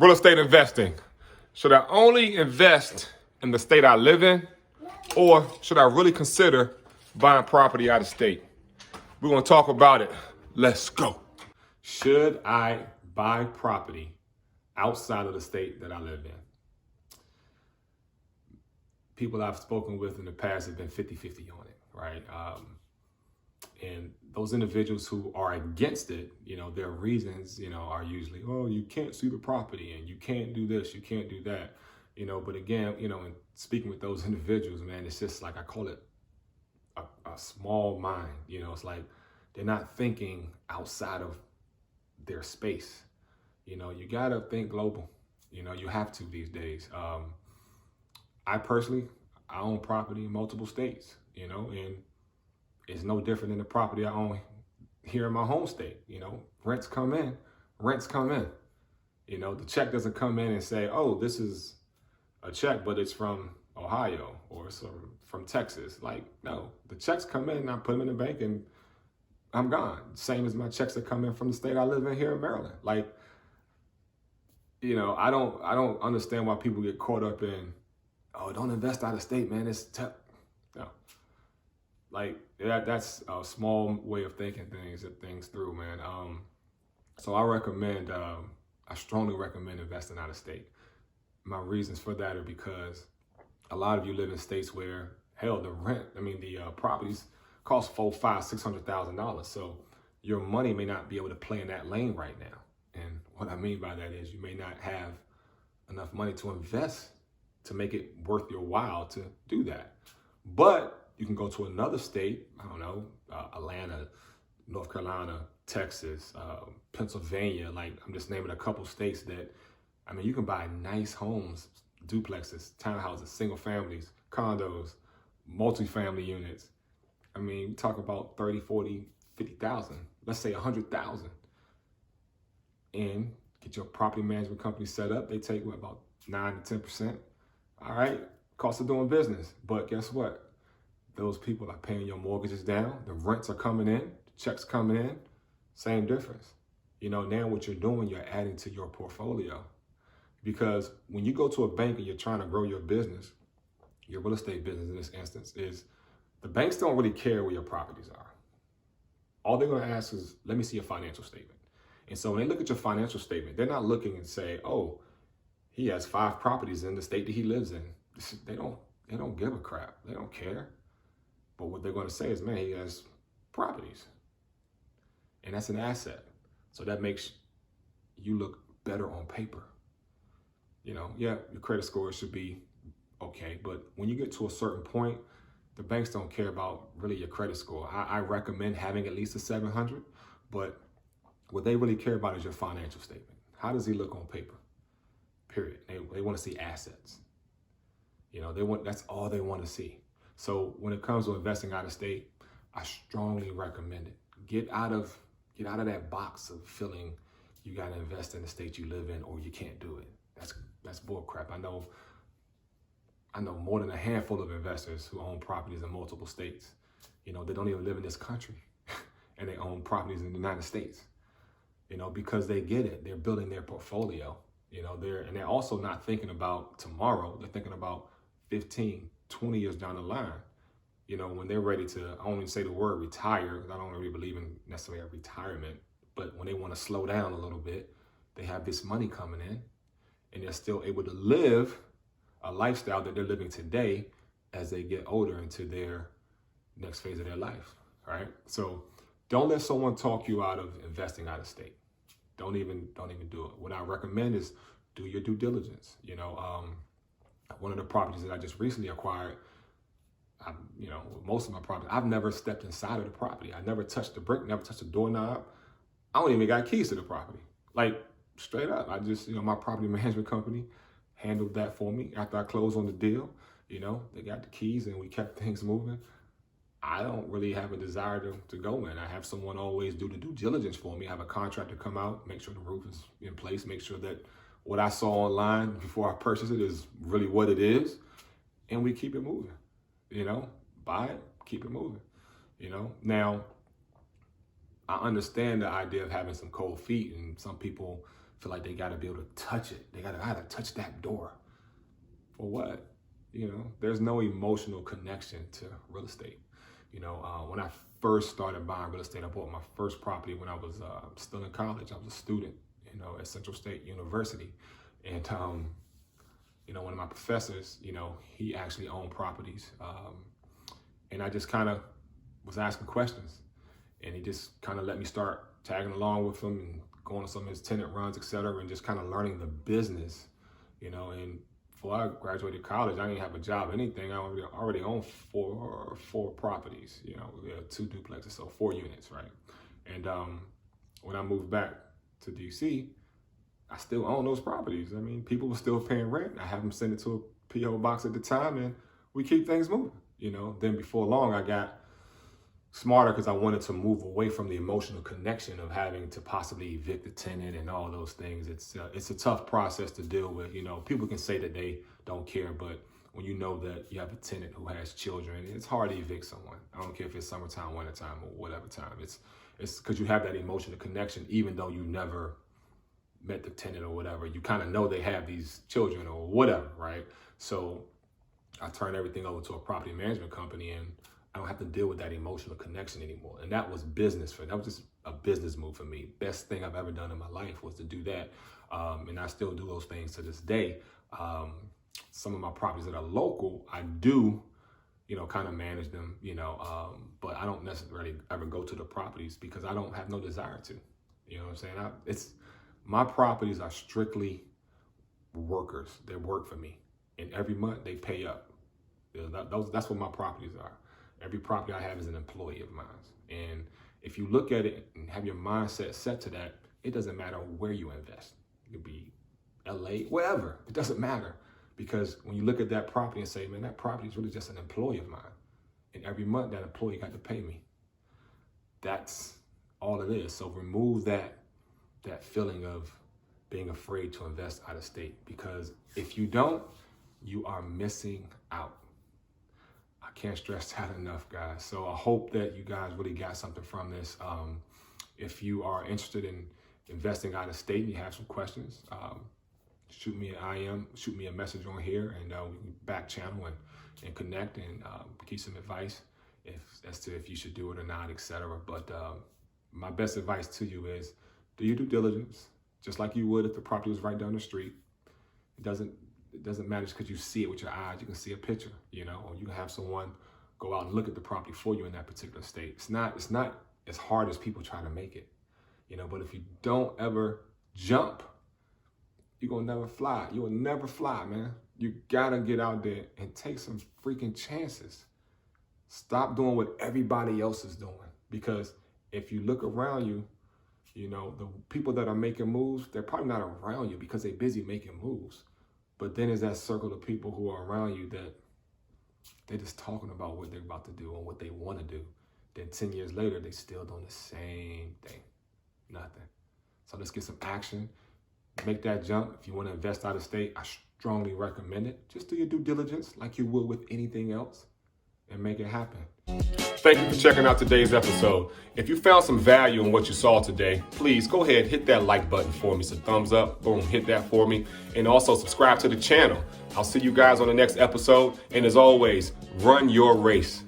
Real estate investing. Should I only invest in the state I live in, or should I really consider buying property out of state? We're going to talk about it. Let's go. Should I buy property outside of the state that I live in? People I've spoken with in the past have been 50-50 on it, right? And those individuals who are against it, their reasons, are usually, oh, you can't see the property and you can't do this, you can't do that, but again, in speaking with those individuals, man, it's just like, I call it a small mind, it's like they're not thinking outside of their space. You gotta think global, you have to these days. I own property in multiple states, and it's no different than the property I own here in my home state. Rents come in. The check doesn't come in and say, oh, this is a check, but it's from Ohio or it's from Texas. Like, no, the checks come in and I put them in the bank and I'm gone. Same as my checks that come in from the state I live in here in Maryland. Like, I don't understand why people get caught up in, oh, don't invest out of state, man. It's tough. No. Like, that's a small way of thinking things through, man. So I strongly recommend investing out of state. My reasons for that are because a lot of you live in states where, hell, the properties cost $400,000, $500,000, $600,000. So your money may not be able to play in that lane right now. And what I mean by that is you may not have enough money to invest to make it worth your while to do that. But you can go to another state, I don't know, Atlanta, North Carolina, Texas, Pennsylvania. Like, I'm just naming a couple states that, you can buy nice homes, duplexes, townhouses, single families, condos, multifamily units. Talk about 30, 40, 50,000, let's say 100,000. And get your property management company set up. They take about 9 to 10%. All right, cost of doing business. But guess what? Those people are paying your mortgages down. The rents are coming in, the checks coming in, same difference. Now what you're doing, you're adding to your portfolio. Because when you go to a bank and you're trying to grow your business, your real estate business in this instance, is the banks don't really care where your properties are. All they're going to ask is, let me see your financial statement. And so when they look at your financial statement, they're not looking and say, oh, he has 5 properties in the state that he lives in. They don't give a crap. They don't care. But what they're going to say is, man, he has properties. And that's an asset. So that makes you look better on paper. Your credit score should be okay. But when you get to a certain point, the banks don't care about really your credit score. I recommend having at least a 700. But what they really care about is your financial statement. How does he look on paper? Period. They want to see assets. That's all they want to see. So when it comes to investing out of state, I strongly recommend it. Get out of that box of feeling you got to invest in the state you live in or you can't do it. That's bull crap. I know more than a handful of investors who own properties in multiple states. They don't even live in this country and they own properties in the United States. Because they get it. They're building their portfolio. They're also not thinking about tomorrow. They're thinking about 15, 20 years down the line. When they're ready to, I don't even say the word retire, because I don't really believe in necessarily a retirement, but when they want to slow down a little bit, they have this money coming in and they're still able to live a lifestyle that they're living today as they get older into their next phase of their life, right? So don't let someone talk you out of investing out of state. Don't even do it. What I recommend is do your due diligence. One of the properties that I just recently acquired, with most of my properties, I've never stepped inside of the property. I never touched the brick, never touched the doorknob. I don't even got keys to the property. Like, straight up. I just, my property management company handled that for me after I closed on the deal. They got the keys and we kept things moving. I don't really have a desire to go in. I have someone always do the due diligence for me. I have a contractor come out, make sure the roof is in place, make sure that what I saw online before I purchased it is really what it is. And we keep it moving, buy it, keep it moving, Now, I understand the idea of having some cold feet, and some people feel like they got to be able to touch it. I gotta touch that door. For what? There's no emotional connection to real estate. When I first started buying real estate, I bought my first property when I was still in college. I was a student, at Central State University. And, one of my professors, he actually owned properties. And I just kind of was asking questions. And he just kind of let me start tagging along with him and going on some of his tenant runs, et cetera, and just kind of learning the business, and before I graduated college, I didn't have a job or anything. I already owned four properties, we had 2 duplexes, so 4 units, right? And when I moved back to DC, I still own those properties. I mean, people were still paying rent. I have them send it to a PO box at the time, and we keep things moving, Then before long, I got smarter because I wanted to move away from the emotional connection of having to possibly evict the tenant and all those things. It's a tough process to deal with. People can say that they don't care, but when you know that you have a tenant who has children, it's hard to evict someone. I don't care if it's summertime, wintertime, or whatever time. It's because you have that emotional connection, even though you never met the tenant or whatever. You kind of know they have these children or whatever, right? So I turned everything over to a property management company, and I don't have to deal with that emotional connection anymore. And that was business that was just a business move for me. Best thing I've ever done in my life was to do that. And I still do those things to this day. Some of my properties that are local, I do, kind of manage them, but I don't necessarily ever go to the properties because I don't have no desire to. You know what I'm saying? My properties are strictly workers. They work for me. And every month they pay up. That's what my properties are. Every property I have is an employee of mine. And if you look at it and have your mindset set to that, it doesn't matter where you invest. It could be LA, wherever. It doesn't matter. Because when you look at that property and say, man, that property is really just an employee of mine. And every month that employee got to pay me. That's all it is. So remove that feeling of being afraid to invest out of state. Because if you don't, you are missing out. I can't stress that enough, guys. So I hope that you guys really got something from this. If you are interested in investing out of state and you have some questions, shoot me a message on here, and we can back channel and connect and give some advice as to if you should do it or not, etc. But my best advice to you is do your due diligence, just like you would if the property was right down the street. It doesn't matter just because you see it with your eyes. You can see a picture, or you can have someone go out and look at the property for you in that particular state. It's not as hard as people try to make it, but if you don't ever jump, you're going to never fly. You will never fly, man. You got to get out there and take some freaking chances. Stop doing what everybody else is doing. Because if you look around you, the people that are making moves, they're probably not around you because they're busy making moves. But then there's that circle of people who are around you that they're just talking about what they're about to do and what they want to do. Then 10 years later, they still doing the same thing. Nothing. So let's get some action. Make that jump. If you want to invest out of state, I strongly recommend it. Just do your due diligence like you would with anything else and make it happen. Thank you for checking out today's episode. If you found some value in what you saw today, please go ahead, hit that like button for me. It's a thumbs up. Boom, hit that for me. And also subscribe to the channel. I'll see you guys on the next episode. And as always, run your race.